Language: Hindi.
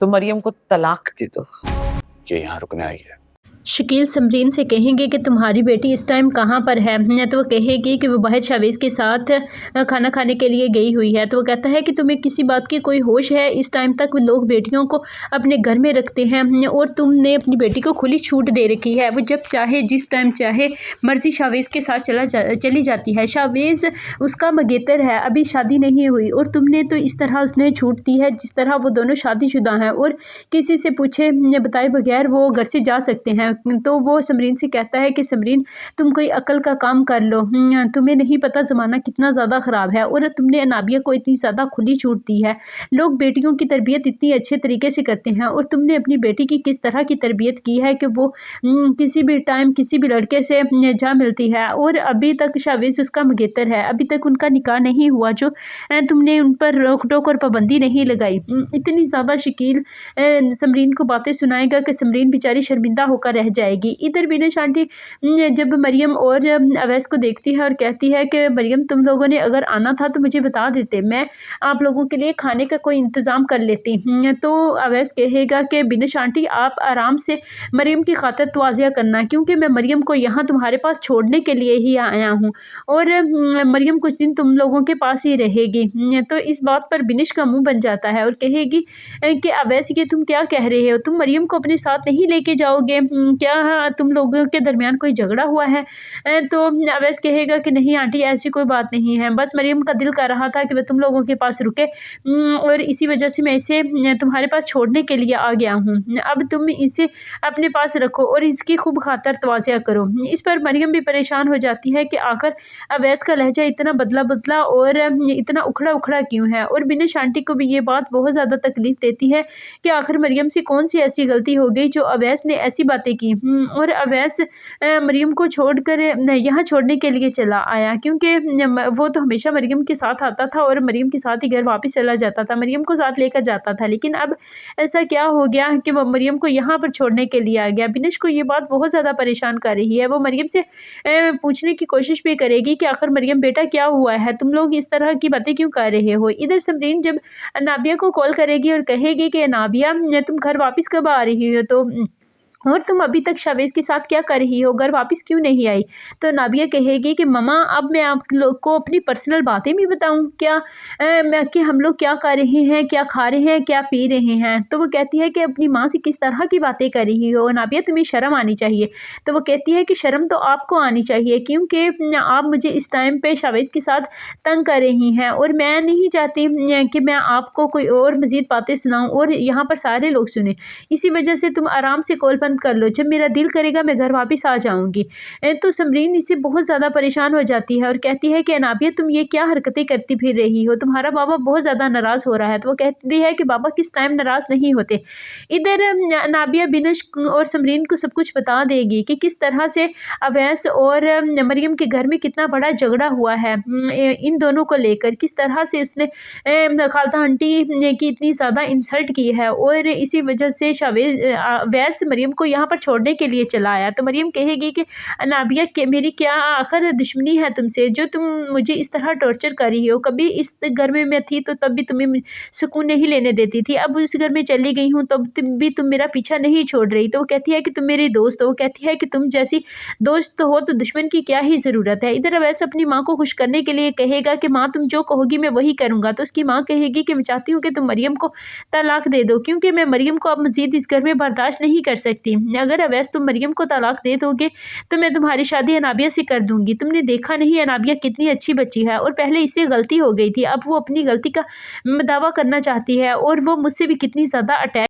तो मरियम को तलाक दे दो। ये यहाँ रुकने आई है। शकील समरीन से कहेंगे कि तुम्हारी बेटी इस टाइम कहाँ पर है, तो वो कहेगी कि वो बाहर शावेज़ के साथ खाना खाने के लिए गई हुई है। तो वो कहता है कि तुम्हें किसी बात की कोई होश है? इस टाइम तक लोग बेटियों को अपने घर में रखते हैं और तुमने अपनी बेटी को खुली छूट दे रखी है। वो जब चाहे जिस टाइम चाहे मर्जी शावेज़ के साथ चली जाती है। शावेज़ उसका मंगेतर है, अभी शादी नहीं हुई, और तुमने तो इस तरह उसने छूट दी है जिस तरह वो दोनों शादीशुदा हैं और किसी से पूछे बताए बगैर वो घर से जा सकते हैं। तो वो समरीन से कहता है कि समरीन तुम कोई अकल का काम कर लो, तुम्हें नहीं पता ज़माना कितना ज़्यादा ख़राब है और तुमने अनाबिया को इतनी ज़्यादा खुली छूट दी है। लोग बेटियों की तरबियत इतनी अच्छे तरीके से करते हैं और तुमने अपनी बेटी की किस तरह की तरबियत की है कि वो किसी भी टाइम किसी भी लड़के से जा मिलती है। और अभी तक शावेज़ उसका मंगेतर है, अभी तक उनका निकाह नहीं हुआ, जो तुमने उन पर रोक टोक और पाबंदी नहीं लगाई। इतनी ज़्यादा शकील समरीन को बातें सुनाएगा कि समरीन बेचारी शर्मिंदा होकर रह जाएगी। इधर बिनश आंटी जब मरियम और अवैस को देखती है और कहती है कि मरियम तुम लोगों ने अगर आना था तो मुझे बता देते, मैं आप लोगों के लिए खाने का कोई इंतज़ाम कर लेती। तो अवैस कहेगा कि बिनश आंटी आप आराम से मरियम की खातिर तवाज़िया करना, क्योंकि मैं मरियम को यहाँ तुम्हारे पास छोड़ने के लिए ही आया हूँ और मरियम कुछ दिन तुम लोगों के पास ही रहेगी। तो इस बात पर बिनश का मुँह बन जाता है और कहेगी कि अवैस ये तुम क्या कह रहे हो, तुम मरियम को अपने साथ नहीं लेके जाओगे क्या? तुम लोगों के दरमियान कोई झगड़ा हुआ है? तो अवैस कहेगा कि नहीं आंटी ऐसी कोई बात नहीं है, बस मरियम का दिल कर रहा था कि वह तुम लोगों के पास रुके और इसी वजह से मैं इसे तुम्हारे पास छोड़ने के लिए आ गया हूँ। अब तुम इसे अपने पास रखो और इसकी खूब खातर तवाज़िया करो। इस पर मरियम भी परेशान हो जाती है कि आखिर अवैस का लहजा इतना बदला और इतना उखड़ा क्यों है। और बिनश आंटी को भी ये बात बहुत ज़्यादा तकलीफ़ देती है कि आखिर मरियम से कौन सी ऐसी गलती हो गई जो अवैस ने ऐसी बातें की और अवैस मरियम को छोड़कर यहाँ छोड़ने के लिए चला आया, क्योंकि वो तो हमेशा मरियम के साथ आता था और मरियम के साथ ही घर वापस चला जाता था, मरियम को साथ लेकर जाता था। लेकिन अब ऐसा क्या हो गया कि वो मरियम को यहाँ पर छोड़ने के लिए आ गया। बिनश को ये बात बहुत ज़्यादा परेशान कर रही है। वो मरियम से पूछने की कोशिश भी करेगी कि आखिर मरियम बेटा क्या हुआ है, तुम लोग इस तरह की बातें क्यों कर रहे हो। इधर समरीन जब अनाबिया को कॉल करेगी और कहेगी कि अनाबिया तुम घर वापस कब आ रही हो, तो और तुम अभी तक शावेज़ के साथ क्या कर रही हो, घर वापस क्यों नहीं आई। तो नाबिया कहेगी कि ममा अब मैं आप लोग को अपनी पर्सनल बातें भी बताऊं क्या, कि हम लोग क्या कर रहे हैं, क्या खा रहे हैं, क्या पी रहे हैं। तो वो कहती है कि अपनी माँ से किस तरह की बातें कर रही हो नाबिया, तुम्हें शर्म आनी चाहिए। तो वो कहती है कि शर्म तो आपको आनी चाहिए, क्योंकि आप मुझे इस टाइम पे शावेज़ के साथ तंग कर रही हैं और मैं नहीं चाहती कि मैं आपको कोई और मज़ीद बातें सुनाऊँ और यहाँ पर सारे लोग सुने। इसी वजह से तुम आराम से कॉल बंद कर लो, जब मेरा दिल करेगा मैं घर वापस आ जाऊंगी। तो समरीन इससे बहुत ज़्यादा परेशान हो जाती है और कहती है कि अनाबिया तुम ये क्या हरकतें करती फिर रही हो, तुम्हारा बाबा बहुत ज़्यादा नाराज़ हो रहा है। तो वो कहती है कि बाबा किस टाइम नाराज़ नहीं होते। इधर अनाबिया बिनश और समरीन को सब कुछ बता देगी कि किस तरह से अवैस और मरियम के घर में कितना बड़ा झगड़ा हुआ है इन दोनों को लेकर, किस तरह से उसने खालता आंटी की इतनी ज़्यादा इंसल्ट की है और इसी वजह से अवैस मरियम को यहाँ पर छोड़ने के लिए चला आया। तो मरियम कहेगी कि अनाबिया के मेरी क्या आखिर दुश्मनी है तुमसे, जो तुम मुझे इस तरह टॉर्चर कर रही हो। कभी इस घर में मैं थी तो तब भी तुम्हें सुकून नहीं लेने देती थी, अब उस घर में चली गई हूँ तब भी तुम मेरा पीछा नहीं छोड़ रही। तो वो कहती है कि तुम मेरी दोस्त हो, कहती है कि तुम जैसी दोस्त हो तो दुश्मन की क्या ही ज़रूरत है। इधर अवैस अपनी माँ को खुश करने के लिए कहेगा कि माँ तुम जो कहोगी मैं वही करूँगा। तो उसकी माँ कहेगी कि मैं चाहती हूँ कि तुम मरियम को तलाक दे दो, क्योंकि मैं मरियम को अब मज़ीद इस घर में बर्दाश्त नहीं कर सकती। अगर अवैस तुम मरियम को तलाक दे दोगे तो मैं तुम्हारी शादी अनाबिया से कर दूंगी। तुमने देखा नहीं अनाबिया कितनी अच्छी बच्ची है और पहले इससे गलती हो गई थी, अब वो अपनी गलती का दावा करना चाहती है और वो मुझसे भी कितनी ज़्यादा अटैच